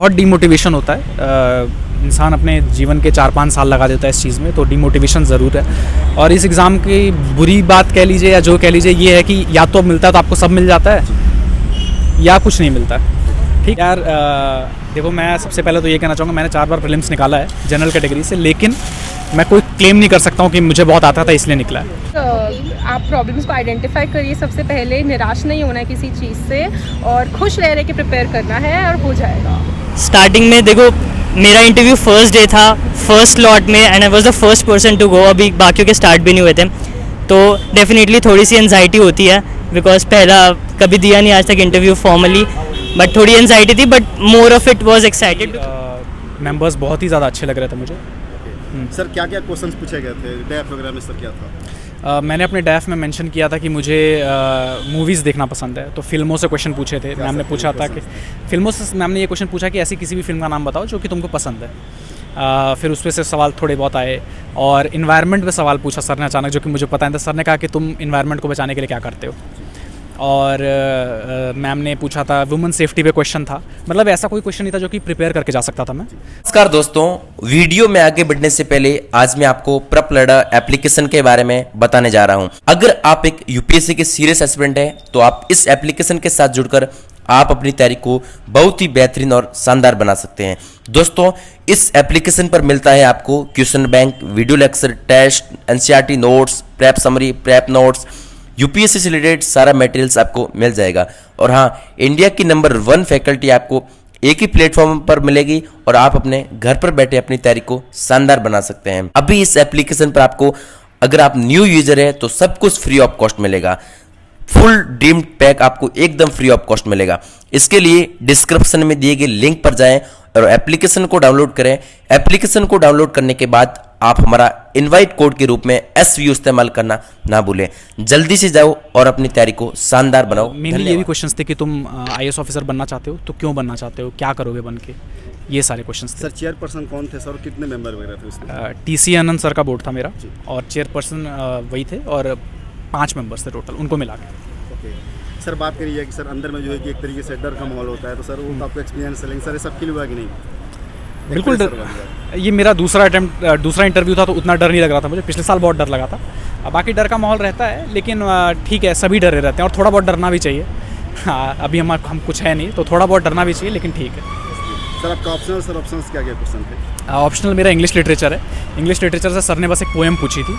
बहुत डीमोटिवेशन होता है। इंसान अपने जीवन के 4-5 साल लगा देता है इस चीज़ में, तो डीमोटिवेशन ज़रूर है। और इस एग्ज़ाम की बुरी बात कह लीजिए या जो कह लीजिए ये है कि या तो मिलता है तो आपको सब मिल जाता है या कुछ नहीं मिलता है। ठीक यार, देखो मैं सबसे पहले तो ये कहना चाहूँगा, मैंने 4 बार प्रीलिम्स निकाला है जनरल कैटेगरी से, लेकिन मैं कोई क्लेम नहीं कर सकता हूँ कि मुझे बहुत आता था इसलिए निकला है। आप प्रॉब्लम्स को आइडेंटिफाई करिए सबसे पहले, निराश नहीं होना है किसी चीज़ से और खुश रह रहे के प्रिपेयर करना है और हो जाएगा। स्टार्टिंग में देखो मेरा इंटरव्यू फर्स्ट डे था, फर्स्ट स्लॉट में, and I was the first person to go. अभी बाकियों के स्टार्ट भी नहीं हुए थे, तो डेफिनेटली थोड़ी सी एनजाइटी होती है बिकॉज पहला कभी दिया नहीं आज तक इंटरव्यू फॉर्मली, बट थोड़ी एनजाइटी थी, but more of it was excited. Members बहुत ही ज़्यादा अच्छे लग रहे थे मुझे। सर क्या क्या क्वेश्चंस पूछे गए थे डैफ वगैरह में, सर क्या था? मैंने अपने डैफ में मेंशन किया था कि मुझे मूवीज़ देखना पसंद है, तो फिल्मों से क्वेश्चन पूछे थे। मैम ने पूछा था कि फिल्मों से, मैम ने ये क्वेश्चन पूछा कि ऐसी किसी भी फिल्म का नाम बताओ जो कि तुमको पसंद है। फिर उस पर से सवाल थोड़े बहुत आए और इन्वायरमेंट पे सवाल पूछा सर ने अचानक, जो कि मुझे पता नहीं था। सर ने कहा कि तुम इन्वायरमेंट को बचाने के लिए क्या करते हो। और मैम ने पूछा था वुमेन सेफ्टी पे क्वेश्चन था। मतलब ऐसा कोई क्वेश्चन नहीं था जो कि प्रिपेयर करके जा सकता था मैं। नमस्कार दोस्तों, वीडियो में आगे बढ़ने से पहले आज मैं आपको प्रपलैडर एप्लीकेशन के बारे में बताने जा रहा हूं। अगर आप एक यूपीएससी के सीरियस एस्पिरेंट हैं तो आप इस एप्लीकेशन के साथ जुड़कर आप अपनी तैयारी को बहुत ही बेहतरीन और शानदार बना सकते हैं। दोस्तों, इस एप्लीकेशन पर मिलता है आपको question bank, video lecture, test, NCERT notes, prep summary, prep notes, UPSC से रिलेटेड सारा मटेरियल्स आपको मिल जाएगा। और हाँ, इंडिया की नंबर 1 फैकल्टी आपको एक ही प्लेटफॉर्म पर मिलेगी और आप अपने घर पर बैठे अपनी तैयारी को शानदार बना सकते हैं। अभी इस एप्लीकेशन पर आपको, अगर आप न्यू यूजर है तो सब कुछ फ्री ऑफ कॉस्ट मिलेगा। फुल ड्रीम पैक आपको एकदम फ्री ऑफ कॉस्ट मिलेगा। इसके लिए डिस्क्रिप्शन में दिए गए लिंक पर जाएं और एप्लीकेशन को डाउनलोड करें। एप्लीकेशन को डाउनलोड करने के बाद आप हमारा इनवाइट कोड के रूप में SVU इस्तेमाल करना ना भूलें। जल्दी से जाओ और अपनी तैयारी को शानदार बनाओ। मेनली ये भी क्वेश्चंस थे कि तुम IAS ऑफिसर बनना चाहते हो तो क्यों बनना चाहते हो, क्या करोगे बन के, ये सारे क्वेश्चंस थे। सर चेयरपर्सन कौन थे सर, कितने मेंबर वगैरह थे उसमें? TC आनंद सर का बोर्ड था मेरा और चेयरपर्सन वही थे और 5 मेंबर्स थे टोटल, उनको मिला के। ओके सर, बात करिए कि सर अंदर में जो है कि एक तरीके से डर का माहौल होता है, तो सर वो आपको एक्सपीरियंस लेंगे सर, ये सब फील हुआ कि नहीं? बिल्कुल डर, ये मेरा दूसरा इंटरव्यू था तो उतना डर नहीं लग रहा था मुझे। पिछले साल बहुत डर लगा था। बाकी डर का माहौल रहता है, लेकिन ठीक है, सभी डरे रहते हैं और थोड़ा बहुत डरना भी चाहिए। हाँ, अभी हम कुछ है नहीं तो थोड़ा बहुत डरना भी चाहिए, लेकिन ठीक है। सर आपका ऑप्शनल, सर ऑप्शंस क्या क्या क्वेश्चन थे? ऑप्शनल मेरा इंग्लिश लिटरेचर है। इंग्लिश लिटरेचर से सर ने बस एक पोएम पूछी थी,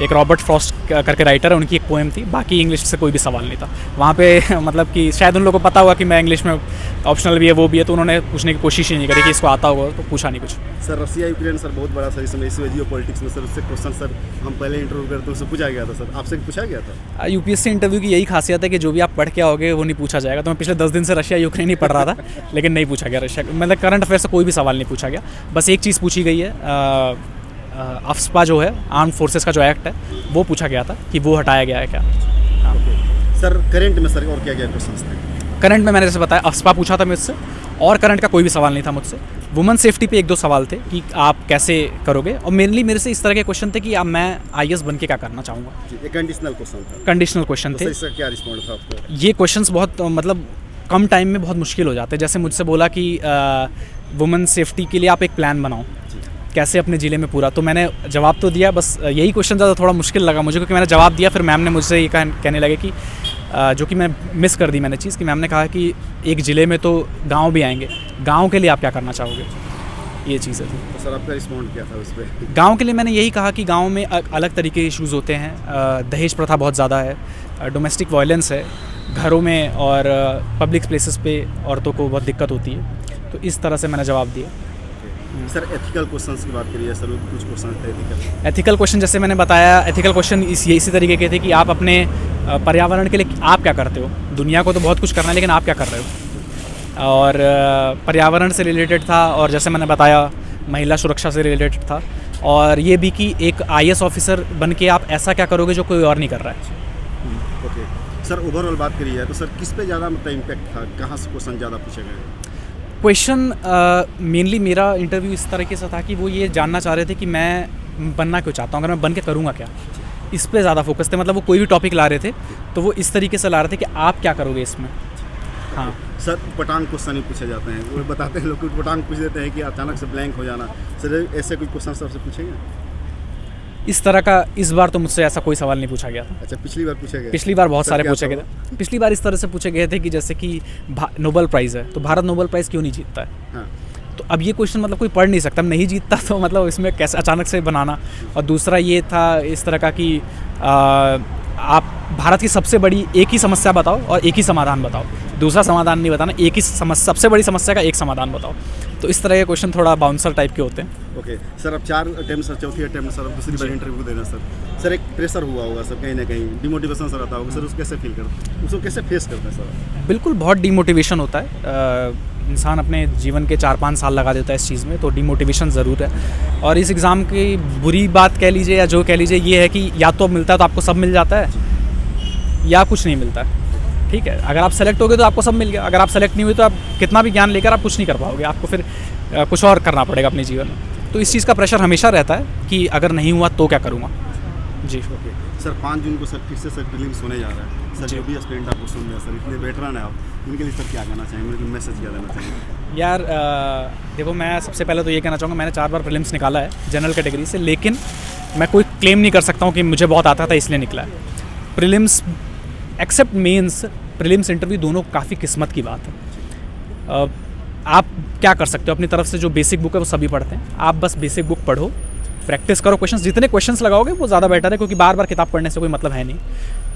एक रॉबर्ट फ्रॉस्ट करके राइटर है, उनकी एक पोएम थी। बाकी इंग्लिश से कोई भी सवाल नहीं था वहाँ पे। मतलब कि शायद उन लोगों को पता हुआ कि मैं इंग्लिश में ऑप्शनल भी है वो भी है, तो उन्होंने पूछने की कोशिश ही नहीं करी कि इसको आता होगा, तो पूछा नहीं कुछ। सर रसिया यूक्रेन सर बहुत बड़ा सर इसमें जियो पॉलिटिक्स में सर, उससे क्वेश्चन सर हम पहले इंटरव्यू करते तो उससे पूछा गया था सर, आपसे पूछा गया था? यूपीएससी इंटरव्यू की यही खासियत है कि जो भी आप पढ़ के आओगे वो नहीं पूछा जाएगा। तो मैं पिछले 10 दिन से रशिया यूक्रेन ही पढ़ रहा था, लेकिन नहीं पूछा गया रशिया, मतलब करंट अफेयर से कोई भी सवाल नहीं पूछा गया। बस एक चीज़ पूछी गई है, अफ्स्पा जो है, आर्म फोर्सेस का जो एक्ट है, वो पूछा गया था कि वो हटाया गया है क्या। हाँ। सर करंट में सर और क्या क्या क्वेश्चंस थे? करंट में मैंने जैसे बताया अफ्स्पा पूछा था मुझसे, और करंट का कोई भी सवाल नहीं था मुझसे। वुमेन सेफ्टी पे 1-2 सवाल थे कि आप कैसे करोगे, और मेनली मेरे से इस तरह के क्वेश्चन थे कि अब मैं IAS बन के क्या करना चाहूँगा। ये कंडीशनल क्वेश्चन था? कंडीशनल क्वेश्चन थे। इसका क्या रिस्पॉन्ड था आपको? ये क्वेश्चंस बहुत मतलब कम टाइम में बहुत मुश्किल हो जाते हैं। जैसे मुझसे बोला कि वुमेन सेफ्टी के लिए आप एक प्लान बनाओ कैसे अपने ज़िले में पूरा, तो मैंने जवाब तो दिया। बस यही क्वेश्चन ज़्यादा थोड़ा मुश्किल लगा मुझे, क्योंकि मैंने जवाब दिया, फिर मैम ने मुझसे ये कहने लगे कि जो कि मैं मिस कर दी मैंने चीज़, कि मैम ने कहा कि एक ज़िले में तो गांव भी आएंगे, गांव के लिए आप क्या करना चाहोगे, ये चीज़ें थी। तो सर आपका रिस्पॉन्ड क्या था उस पर? गाँव के लिए मैंने यही कहा कि गाँव में अलग तरीके के इशूज़ होते हैं। दहेज प्रथा बहुत ज़्यादा है, डोमेस्टिक वायलेंस है घरों में, और पब्लिक प्लेसेस पे औरतों को बहुत दिक्कत होती है। तो इस तरह से मैंने जवाब दिया। सर एथिकल क्वेश्चंस की बात करिए सर, कुछ क्वेश्चन थे एथिकल क्वेश्चन, जैसे मैंने बताया, एथिकल क्वेश्चन इसी तरीके के थे कि आप अपने पर्यावरण के लिए आप क्या करते हो। दुनिया को तो बहुत कुछ करना है, लेकिन आप क्या कर रहे हो। और पर्यावरण से रिलेटेड था, और जैसे मैंने बताया महिला सुरक्षा से रिलेटेड था, और ये भी कि एक IAS ऑफिसर बन के आप ऐसा क्या करोगे जो कोई और नहीं कर रहा है। ओके सर, ओवरऑल बात करिए तो सर किस पे ज़्यादा मतलब इम्पैक्ट था, कहाँ से क्वेश्चन ज़्यादा पूछे गए? क्वेश्चन मेनली मेरा इंटरव्यू इस तरीके से था कि वो ये जानना चाह रहे थे कि मैं बनना क्यों चाहता हूँ, अगर मैं बन के करूँगा क्या, इस पे ज़्यादा फोकस थे। मतलब वो कोई भी टॉपिक ला रहे थे तो वो इस तरीके से ला रहे थे कि आप क्या करोगे इसमें, हाँ। सर पटांग क्वेश्चन ही पूछे जाते हैं, वो बताते हैं लोग, पटांग पूछ देते हैं कि अचानक से ब्लैंक हो जाना। सर ऐसे कोई क्वेश्चन सर से पूछेंगे? इस तरह का इस बार तो मुझसे ऐसा कोई सवाल नहीं पूछा गया था। अच्छा, पिछली बार पूछे गए? पिछली बार बहुत सर, सारे क्या पूछे था गए थे। पिछली बार इस तरह से पूछे गए थे कि जैसे कि नोबेल प्राइज़ है तो भारत नोबेल प्राइज़ क्यों नहीं जीतता है। हाँ। तो अब ये क्वेश्चन मतलब कोई पढ़ नहीं सकता, नहीं जीतता तो मतलब इसमें कैसे अचानक से बनाना। और दूसरा ये था इस तरह का कि आप भारत की सबसे बड़ी एक ही समस्या बताओ और एक ही समाधान बताओ, दूसरा समाधान नहीं बताना, एक ही सबसे बड़ी समस्या का एक समाधान बताओ। तो इस तरह के क्वेश्चन थोड़ा बाउंसर टाइप के होते हैं। ओके सर, अब 4 अटेम्प्ट सर, चौथी अटेम्प्ट सर, अब दूसरी बार इंटरव्यू देना सर एक प्रेशर हुआ होगा सर, कहीं ना कहीं डिमोटिवेशन सर आता होगा सर, उसको कैसे फील करते हैं, उसको कैसे फेस करते हैं सर? बिल्कुल बहुत डिमोटिवेशन होता है। इंसान अपने जीवन के 4-5 साल लगा देता है इस चीज़ में, तो डिमोटिवेशन ज़रूर है। और इस एग्ज़ाम की बुरी बात कह लीजिए या जो कह लीजिए ये है कि या तो मिलता है तो आपको सब मिल जाता है या कुछ नहीं मिलता है। ठीक है, अगर आप सेलेक्ट हो गए तो आपको सब मिल गया, अगर आप सेलेक्ट नहीं हुए तो आप कितना भी ज्ञान लेकर आप कुछ नहीं कर पाओगे, आपको फिर कुछ और करना पड़ेगा अपने जीवन में। तो इस चीज़ का प्रेशर हमेशा रहता है कि अगर नहीं हुआ तो क्या करूँगा। जी ओके सर, 5 जून को सर फिर से सर प्रीलिम्स होने जा रहा है सर, जो भी एस्पिरेंट आपको सुन रहे हैं सर, इतने वेटरन है आप, उनके लिए सर क्या कहना चाहेंगे, उनके मैसेज क्या देना चाहेंगे? यार देखो, मैं सबसे पहले तो ये कहना चाहूँगा, मैंने 4 बार प्रीलिम्स निकाला है जनरल कैटेगरी से, लेकिन मैं कोई क्लेम नहीं कर सकता हूँ कि मुझे बहुत आता था इसलिए निकला है। Prelims except mains, prelims interview दोनों काफ़ी किस्मत की बात है। आप क्या कर सकते हो, अपनी तरफ से जो बेसिक बुक है वो सभी पढ़ते हैं, आप बस बेसिक बुक पढ़ो, प्रैक्टिस करो, क्वेश्चंस जितने क्वेश्चंस लगाओगे वो ज़्यादा बेटर है, क्योंकि बार बार किताब पढ़ने से कोई मतलब है नहीं,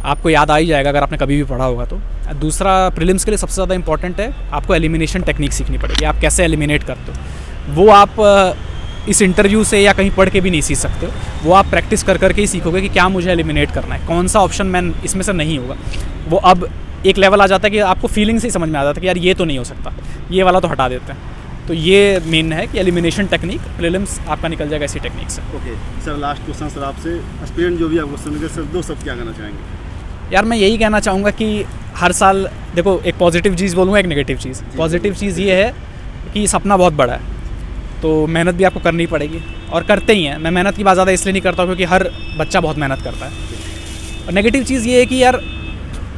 आपको याद आ ही जाएगा अगर आपने कभी भी पढ़ा होगा तो। दूसरा, प्रीलिम्स के लिए सबसे ज़्यादा इंपॉर्टेंट है आपको एलिमिनेशन टेक्निक सीखनी पड़ेगी, आप कैसे एलिमिनेट करते हो। वो आप इस इंटरव्यू से या कहीं पढ़ के भी नहीं सीख सकते हो, वो आप प्रैक्टिस कर करके ही सीखोगे कि क्या मुझे एलिमिनेट करना है, कौन सा ऑप्शन मैं इसमें से नहीं होगा। वो अब एक लेवल आ जाता है कि आपको फीलिंग से ही समझ में आ जाता है कि यार ये तो नहीं हो सकता, ये वाला तो हटा देते हैं। तो ये मेन है कि एलिमिनेशन टेक्निक, प्रीलिम्स आपका निकल जाएगा इसी टेक्निक से। Okay sir, last question sir आपसे, एस्पिरेंट जो भी आपको सुनेंगे सर, 2 शब्द क्या कहना चाहेंगे? यार मैं यही कहना चाहूँगा कि हर साल देखो, एक पॉजिटिव चीज़ बोलूँगा, एक नेगेटिव चीज़। पॉजिटिव चीज़ ये है कि सपना बहुत बड़ा है, तो मेहनत भी आपको करनी पड़ेगी और करते ही हैं। मैं मेहनत की बात ज़्यादा इसलिए नहीं करता हूँ क्योंकि हर बच्चा बहुत मेहनत करता है। और नेगेटिव चीज़ ये है कि यार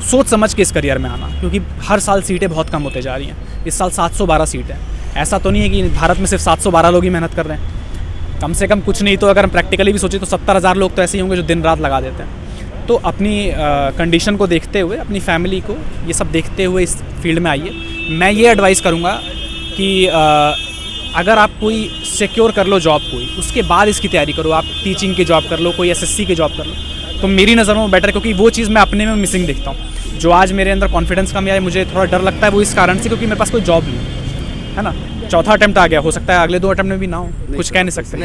सोच समझ के इस करियर में आना, क्योंकि हर साल सीटें बहुत कम होते जा रही हैं। इस साल 712 सीट है, ऐसा तो नहीं है कि भारत में सिर्फ 712 लोग ही मेहनत कर रहे हैं, कम से कम कुछ नहीं तो अगर हम प्रैक्टिकली भी सोचें तो 70,000 लोग तो ऐसे ही होंगे जो दिन रात लगा देते हैं। तो अपनी कंडीशन को देखते हुए, अपनी फैमिली को ये सब देखते हुए इस फील्ड में आइए। मैं ये एडवाइस करूँगा कि अगर आप कोई सिक्योर कर लो जॉब कोई, उसके बाद इसकी तैयारी करो। आप टीचिंग की जॉब कर लो, कोई SSC की जॉब कर लो, तो मेरी नज़र में वो बेटर है, क्योंकि वो चीज़ मैं अपने में मिसिंग देखता हूँ। जो आज मेरे अंदर कॉन्फिडेंस कमी आई, मुझे थोड़ा डर लगता है, वो इस कारण से क्योंकि मेरे पास कोई जॉब नहीं है ना। चौथा अटेम्प्ट आ गया, हो सकता है अगले 2 अटेम्प्ट में भी ना हो, कुछ कह नहीं सकते।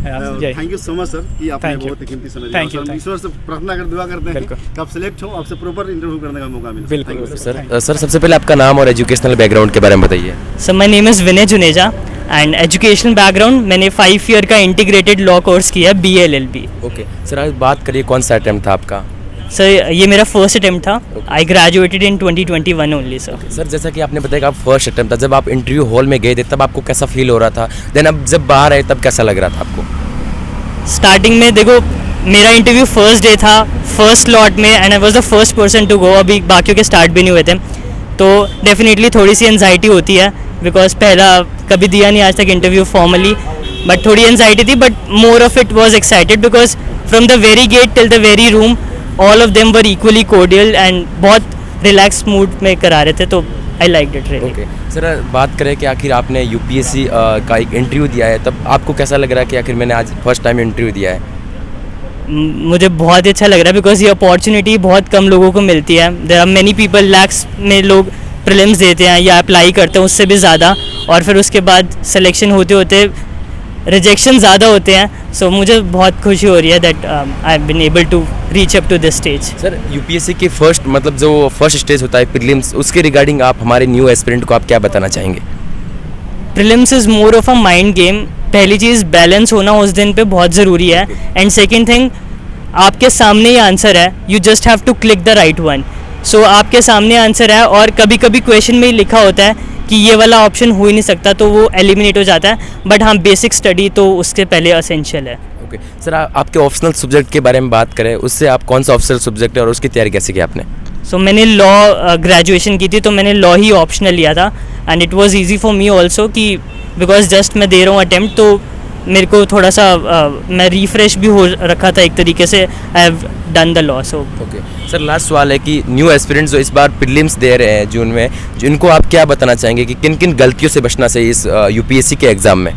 Thank you so much sir कि आपने बहुत ही कीमती समय दिया। Thank you. ईश्वर से प्रार्थना कर, दुआ करते हैं कि आप सिलेक्ट हो, आपसे प्रॉपर इंटरव्यू करने का मौका मिले। बिल्कुल सर सबसे पहले आपका नाम और एजुकेशनल बैकग्राउंड के बारे में बताइए। Sir my name is Vinay Juneja and educational background मैंने 5 ईयर का इंटीग्रेटेड लॉ कोर्स किया है, BLLB। ओके सर, आज बात करिए कौन सा अटेम्प्ट था आपका? सर ये मेरा फर्स्ट अटेम्प्ट था, I graduated in 2021 only sir. Sir जैसा कि आपने बताया कि आप फर्स्ट अटेम्प्ट था, जब आप इंटरव्यू हॉल में गए थे तब आपको कैसा फील हो रहा था? देन अब जब बाहर आए तब कैसा लग रहा था आपको? स्टार्टिंग में देखो, मेरा इंटरव्यू फर्स्ट डे था, फर्स्ट स्लॉट में, and I was the first person to go. अभी बाकियों के स्टार्ट भी नहीं हुए थे, तो डेफिनेटली थोड़ी सी एनजाइटी होती है, बिकॉज पहला कभी दिया नहीं आज तक इंटरव्यू फॉर्मली, बट थोड़ी एनजाइटी थी, but more of it was excited because from the very gate till the very room all of them were equally cordial and बहुत रिलैक्स मूड में करा रहे थे, तो I like it really. Okay sir, बात करें कि आखिर आपने UPSC का एक इंटरव्यू दिया है, तब आपको कैसा लग रहा है कि आखिर मैंने आज फर्स्ट टाइम इंटरव्यू दिया है? मुझे बहुत अच्छा लग रहा है बिकॉज ये अपॉर्चुनिटी बहुत कम लोगों को मिलती है। There are many people, lakhs में लोग प्रीलिम्स देते हैं या अप्लाई करते हैं, उससे भी ज़्यादा, और फिर उसके बाद सिलेक्शन होते होते रिजेक्शन ज़्यादा होते हैं। सो मुझे बहुत खुशी हो रही है that I have been able to reach up to this stage. Sir UPSC की फर्स्ट मतलब जो फर्स्ट स्टेज होता है प्रीलिम्स, उसके रिगार्डिंग आप हमारे न्यू एस्पिरेंट को आप क्या बताना चाहेंगे? Prelims is more of a mind game. पहली चीज़ बैलेंस होना उस दिन पे बहुत ज़रूरी है, एंड सेकेंड थिंग आपके सामने ही आंसर है, you just have to click the right one. So आपके सामने आंसर है और कभी कभी क्वेश्चन में ही लिखा होता है कि ये वाला ऑप्शन हो ही नहीं सकता, तो वो एलिमिनेट हो जाता है, बट हाँ बेसिक स्टडी तो उसके पहले असेंशियल है। ओके सर, आपके ऑप्शनल सब्जेक्ट के बारे में बात करें, उससे आप कौन सा ऑप्शनल सब्जेक्ट है और उसकी तैयारी कैसे की आपने? सो मैंने लॉ ग्रेजुएशन की थी, तो मैंने लॉ ही ऑप्शनल लिया था and it was easy for me also कि बिकॉज जस्ट मैं दे रहा हूँ अटेम्प्ट, तो मेरे को थोड़ा सा मैं रिफ्रेश भी हो रखा था एक तरीके से। I have done the law. So okay sir, last सवाल है कि न्यू एस्पिरेंट्स जो इस बार प्रीलिम्स दे रहे हैं जून में, जिनको आप क्या बताना चाहेंगे कि किन किन गलतियों से बचना चाहिए इस यूपीएससी के एग्ज़ाम में?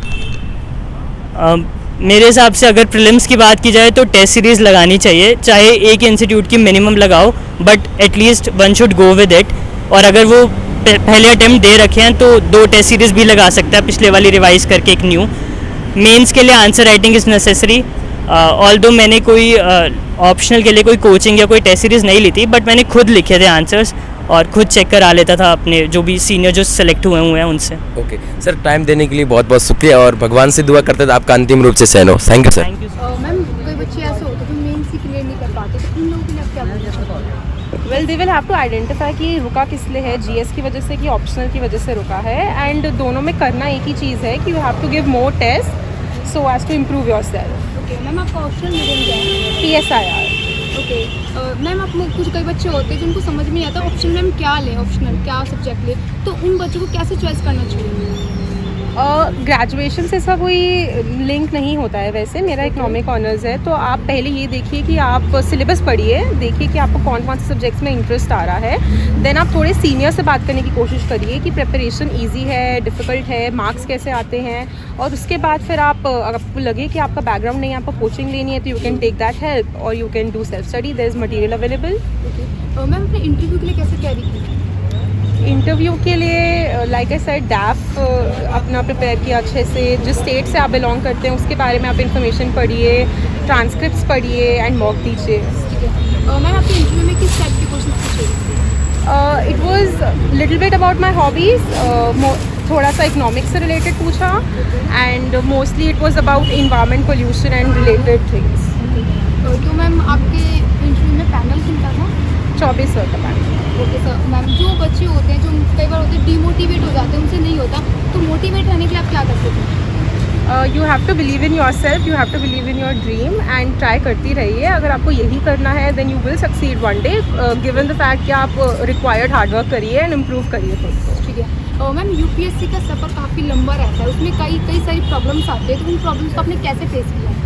मेरे हिसाब से अगर प्रीलिम्स की बात की जाए तो टेस्ट सीरीज़ लगानी चाहिए, चाहे एक इंस्टीट्यूट की मिनिमम लगाओ, but at least one should go with it. और अगर वो पहले अटेम्प्ट दे रखे हैं तो 2 टेस्ट सीरीज़ भी लगा सकता है, पिछले वाली रिवाइज करके एक न्यू। मेंस के लिए answer writing is necessary. Although मैंने कोई ऑप्शनल के लिए कोई कोचिंग या कोई टेस्ट सीरीज़ नहीं ली थी, बट मैंने खुद लिखे थे आंसर्स और खुद चेक करा लेता था अपने जो भी सीनियर जो सेलेक्ट हुए हैं उनसे। ओके सर, टाइम देने के लिए बहुत बहुत शुक्रिया और भगवान से दुआ करते थे आपका अंतिम रूप से चयन हो। Thank you sir. Thank you. Ma'am कोई बच्चे ऐसे होते हैं जो मेंस ही क्लियर नहीं कर पाते, तो इन लोगों के लिए आप क्या बोलना? Well they will have to identify कि रुका किस लिए है, जीएस की वजह से कि ऑप्शनल की वजह से रुका है। एंड दोनों में करना एक ही चीज़ है कि you have to give more test so as to improve yourself. Okay ma'am, आपका ऑप्शनल मीडियम क्या है? PSIR। ओके मैम, आप कुछ कई बच्चे होते हैं जिनको समझ में नहीं आता ऑप्शन में हम क्या लें, ऑप्शनल क्या सब्जेक्ट लें, तो उन बच्चों को कैसे चॉइस करना चाहिए? ग्रेजुएशन से इसका कोई लिंक नहीं होता है। वैसे मेरा इकोनॉमिक ऑनर्स है, तो आप पहले ये देखिए कि आप सिलेबस पढ़िए, देखिए कि आपको कौन कौन से सब्जेक्ट्स में इंटरेस्ट आ रहा है। देन आप थोड़े सीनियर से बात करने की कोशिश करिए कि प्रिपरेशन इजी है, डिफ़िकल्ट है, मार्क्स कैसे आते हैं। और उसके बाद फिर आप, अगर आपको लगे कि आपका बैकग्राउंड नहीं है, आपको कोचिंग लेनी है, तो you can take that help और you can do self study. There is material available. Okay ma'am, अपने इंटरव्यू के लिए कैसे तैयारी की? इंटरव्यू के लिए लाइक आई सेड डैफ अपना प्रिपेयर किया अच्छे से। जिस स्टेट से आप बिलोंग करते हैं उसके बारे में आप इन्फॉर्मेशन पढ़िए, ट्रांसक्रिप्ट्स पढ़िए एंड मॉक दीजिए। ठीक है मैम, आपके इंटरव्यू में किस टाइप के क्वेश्चन पूछे? It was little bit about my hobbies, थोड़ा सा इकोनॉमिक्स से रिलेटेड पूछा and mostly it was about environment, pollution and related things. तो मैम आपके इंटरव्यू में पैनल कितना था? 24 का पैनल। Okay sir. मैम जो बच्चे होते हैं जो कई बार होते हैं डीमोटिवेट हो जाते हैं, उनसे नहीं होता, तो मोटिवेट रहने के लिए आप क्या करते थे? You have to believe in yourself, you have to believe in your dream and try करती रहिए। अगर आपको यही करना है then you will succeed one day, given the fact कि आप रिक्वायर्ड हार्डवर्क करिए एंड इम्प्रूव करिए खुद को। ठीक है मैम, यूपीएससी का सफ़र काफ़ी लंबा रहता है, उसमें कई सारी प्रॉब्लम्स आते हैं, तो उन प्रॉब्लम्स को आपने कैसे फेस किया?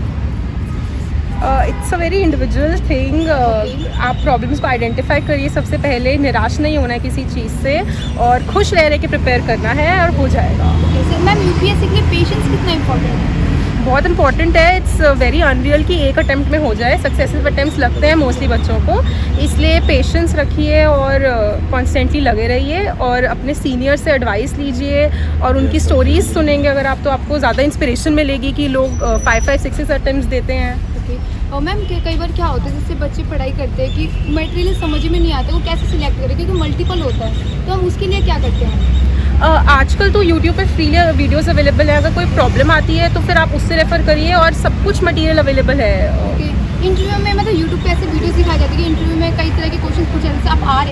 It's a very individual thing. आप प्रॉब्लम्स को आइडेंटिफाई करिए सबसे पहले, निराश नहीं होना है किसी चीज़ से और खुश रह के प्रिपेयर करना है और हो जाएगा। Okay sir. मैम यूपीएससी के लिए पेशेंस कितना इंपॉर्टेंट है? बहुत इंपॉर्टेंट है। इट्स वेरी अनरियल कि एक अटेम्प्ट में हो जाए। सक्सेसिव अटेम्प्ट्स लगते हैं मोस्टली बच्चों को, इसलिए पेशेंस रखिए और कॉन्स्टेंटली लगे रहिए और अपने सीनियर से एडवाइस लीजिए और उनकी स्टोरीज सुनेंगे अगर आप, तो आपको ज़्यादा इंस्पिरेशन मिलेगी कि लोग 5-6 अटेम्प्ट्स देते हैं। ओके और मैम कई बार क्या होता है, जैसे बच्चे पढ़ाई करते हैं कि मटेरियल समझ में नहीं आता, वो कैसे सिलेक्ट करें क्योंकि मल्टीपल होता है, तो हम उसके लिए क्या करते हैं? आजकल तो यूट्यूब पे फ्री वीडियोस अवेलेबल है। अगर कोई प्रॉब्लम आती है तो फिर आप उससे रेफ़र करिए और सब कुछ मटेरियल अवेलेबल है। ओके इंटरव्यू में मतलब यूट्यूब पे ऐसे वीडियोस दिखाई जाती है कि इंटरव्यू में कई तरह के क्वेश्चन पूछे, जैसे आप आ रहे